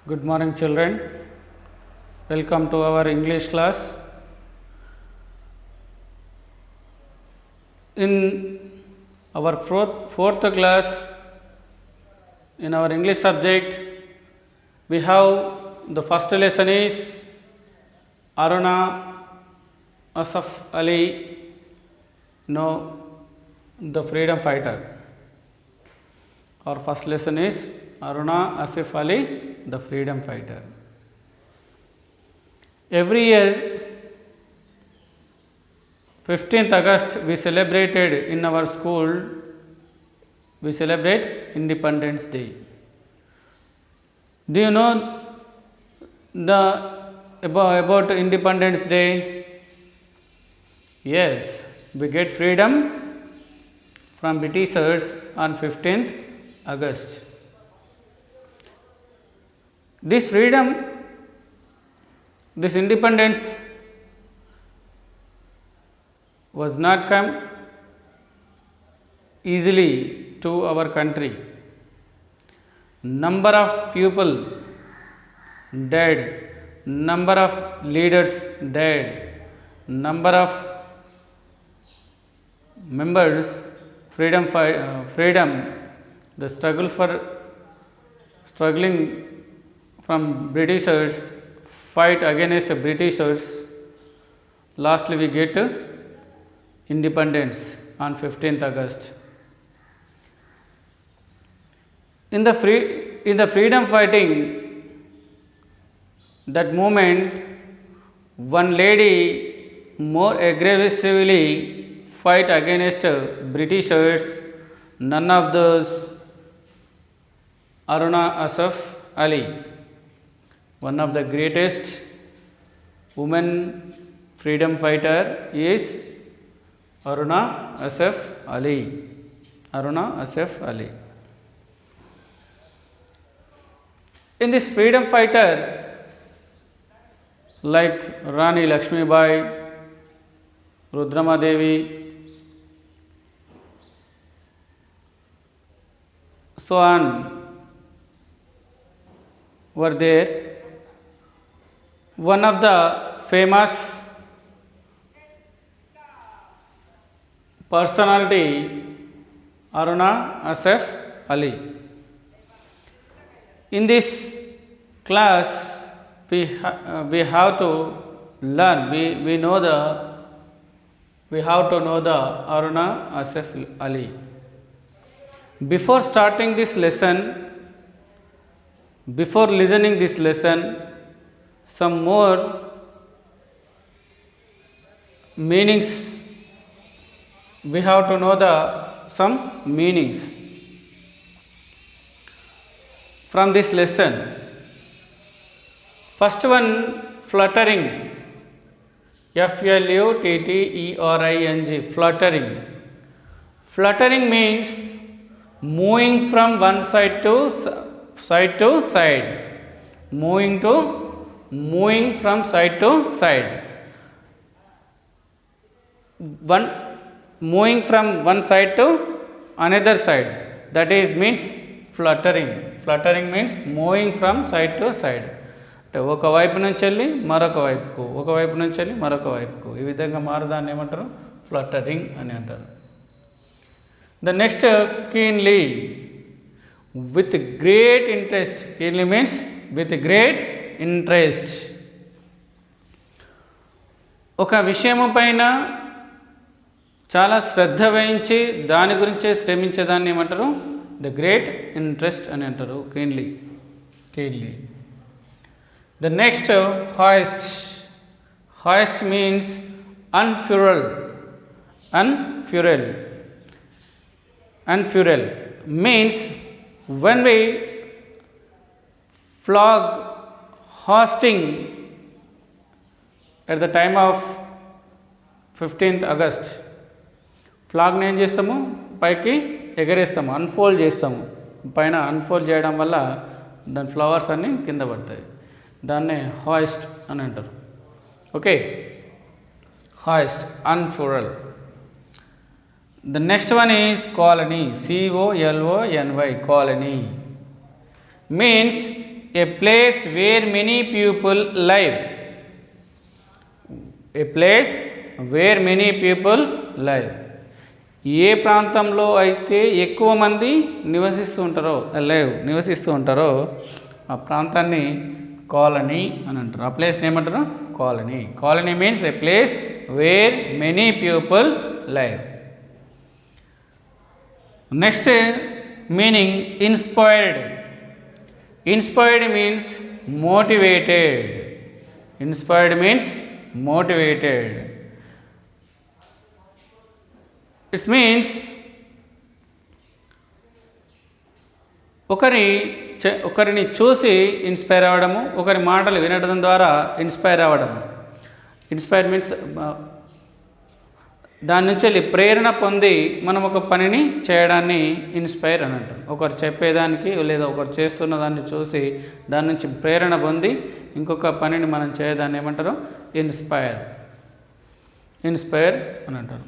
Good morning, children. Welcome to our English class. In our fourth class, in our English subject, we have the first lesson is Aruna Asaf Ali, the freedom fighter. Our first lesson is Aruna Asif Ali, the freedom fighter. Every year, 15th August, we celebrated in our school, we celebrate Independence Day. Do you know about Independence Day? Yes, we get freedom from Britishers on 15th August. This freedom, this independence was not come easily to our country. Number of people died, number of leaders died, number of members, the struggling from Britishers, fight against Britishers. Lastly, we get independence on 15th August. In the freedom fighting, that moment, one lady more aggressively fight against Britishers, none of those Aruna Asaf Ali, one of the greatest women freedom fighter is Aruna Asaf Ali. Aruna Asaf Ali. In this freedom fighter, like Rani Lakshmibai, Rudrama Devi, so on, were there. One of the famous personality, Aruna Asaf Ali. In this class, we have to learn. We have to know the Aruna Asaf Ali. Before starting this lesson, before listening this lesson, some more meanings, we have to know some meanings from this lesson. First one, fluttering, F-L-U-T-T-E-R-I-N-G, fluttering. Fluttering means moving from one side to side, moving from side to side. Moving from one side to another side, that is means fluttering. Fluttering means moving from side to side. ఒక వైపు నుంచి వెళ్ళి మరొక వైపుకు, ఒక వైపు నుంచి వెళ్ళి మరొక వైపుకు, ఈ విధంగా మారదాన్ని ఏమంటారు? ఫ్లటరింగ్ అని అంటారు. The next, keenly, with great interest. Keenly means with great interest. ఒక విషయము పైన చాలా శ్రద్ధ వహించి దాని గురించే శ్రమించేదాన్ని ఏమంటారు? ద గ్రేట్ ఇంట్రెస్ట్ అని అంటారు. keenly. The next, hoist. Hoist means unfurl. Unfurl means when we flog hoisting at the time of 15th August, ఫ్లాగ్ని ఏం చేస్తాము? పైకి ఎగరేస్తాము, అన్ఫోల్డ్ చేస్తాము. పైన అన్ఫోల్డ్ చేయడం వల్ల దాని ఫ్లవర్స్ అన్నీ కింద పడతాయి. దాన్నే హాయిస్ట్ అని అంటారు. Okay, hoist, unfurl. The next one is colony, colony, means a place where many people live. A place where many people live. ఏ ప్రాంతంలో అయితే ఎక్కువ మంది నివసిస్తూ ఉంటారో ఆ ప్రాంతాన్ని కాలనీ అని అంటారు. ఆ ప్లేస్ని ఏమంటారు? Colony. Colony means A place where many people live. Next meaning inspired. Inspired means motivated. Inspired means motivated. It means ఒకరిని చూసి ఇన్స్పైర్ అవ్వడము, ఒకరి మాటలు వినడం ద్వారా ఇన్స్పైర్ అవ్వడము. ఇన్స్పైర్ మీన్స్ దాని నుంచి వెళ్ళి ప్రేరణ పొంది మనం ఒక పనిని చేయడాన్ని ఇన్స్పైర్ అని అంటాం. ఒకరు చెప్పేదానికి లేదా ఒకరు చేస్తున్న దాన్ని చూసి దాని నుంచి ప్రేరణ పొంది ఇంకొక పనిని మనం చేయదాన్ని ఏమంటారు? ఇన్స్పైర్ అని అంటారు.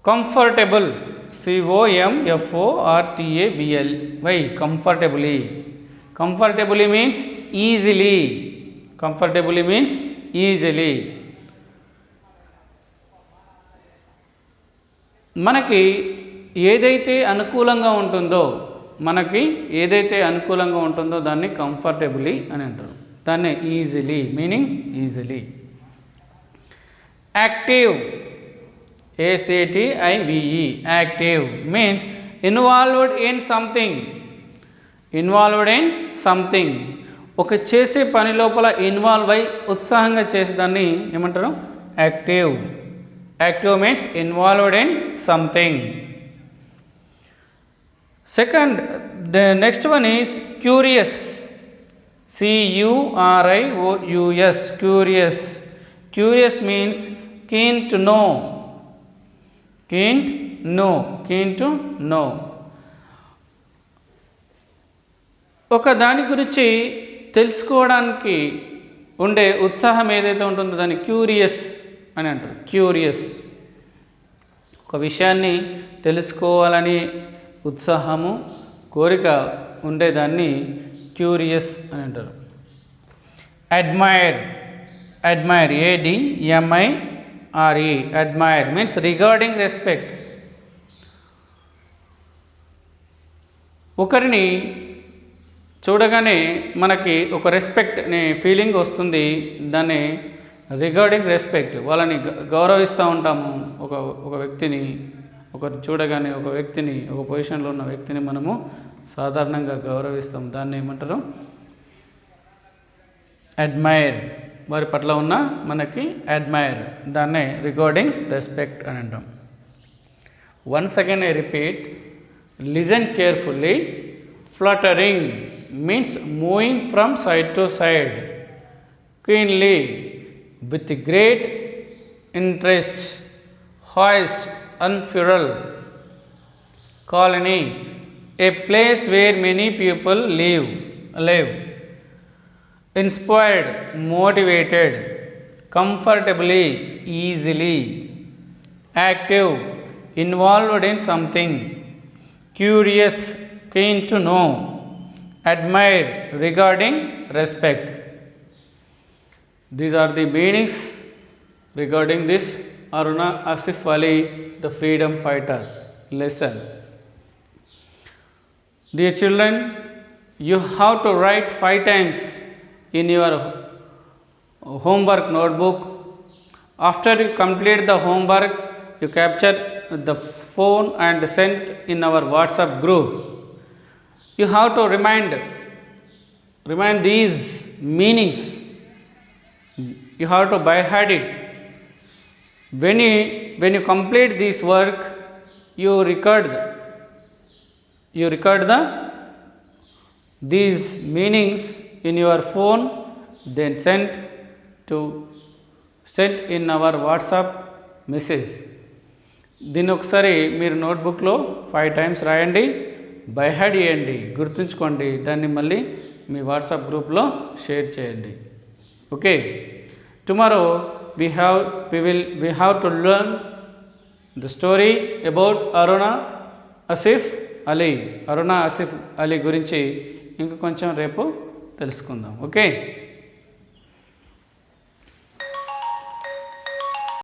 Comfortable. COMFORTABLY. Comfortably. Comfortably means easily. Comfortably means easily. మనకి ఏదైతే అనుకూలంగా ఉంటుందో దాన్ని కంఫర్టబులీ అని అంటారు. దాన్ని easily meaning easily. Active. ACTIVE. Active means involved in something. ఒక చేసే పని లోపల ఇన్వాల్వ్ అయి ఉత్సాహంగా చేసేదాన్ని ఏమంటారు? Active. Active means involved in something. Second, the next one is curious. CURIOUS. Curious means keen to know. Keen to know. ఒక దాని గురించి తెలుసుకోవడానికి ఉండే ఉత్సాహం ఏదైతే ఉంటుందో దాన్ని క్యూరియస్ అని అంటారు. క్యూరియస్. ఒక విషయాన్ని తెలుసుకోవాలని ఉత్సాహము, కోరిక ఉండేదాన్ని క్యూరియస్ అని అంటారు. Admire. ADMIRE. Admire means regarding respect. ఒకరిని చూడగానే మనకి ఒక రెస్పెక్ట్ అనే ఫీలింగ్ వస్తుంది. దాన్ని రిగార్డింగ్ రెస్పెక్ట్. వాళ్ళని గౌరవిస్తూ ఉంటాము. ఒక వ్యక్తిని ఒకరు చూడగానే ఒక పొజిషన్లో ఉన్న వ్యక్తిని మనము సాధారణంగా గౌరవిస్తాం. దాన్ని ఏమంటారు? అడ్మైర్. వారి పట్ల ఉన్న మనకి అడ్మైర్. దాన్నే రిగార్డింగ్ రెస్పెక్ట్ అని అంటాం. Once again I repeat, listen carefully. Fluttering means moving from side to side. Keenly with great interest. Hoist, unfurl. Colony, a place where many people live. Inspired, motivated. Comfortably, easily. Active, involved in something. Curious, keen to know. Admire, regarding respect. These are the meanings regarding this Aruna Asif Ali, the freedom fighter lesson. Dear children, you have to write 5 times in your homework notebook. After you complete the homework, you capture the phone and send in our WhatsApp group. You have to remind these meanings. You have to by heart it. When you complete this work, you record these meanings in your phone, then send in our WhatsApp message. దీన్ని ఒకసారి మీరు నోట్బుక్లో 5 times రాయండి, by heart చేయండి, గుర్తుంచుకోండి. దాన్ని మళ్ళీ మీ WhatsApp గ్రూప్లో share చేయండి. Okay, tomorrow we have to learn the story about Aruna Asif Ali. Aruna Asif Ali గురించి ఇంకా కొంచెం రేపు తెలుసుకుందాం. ఓకే.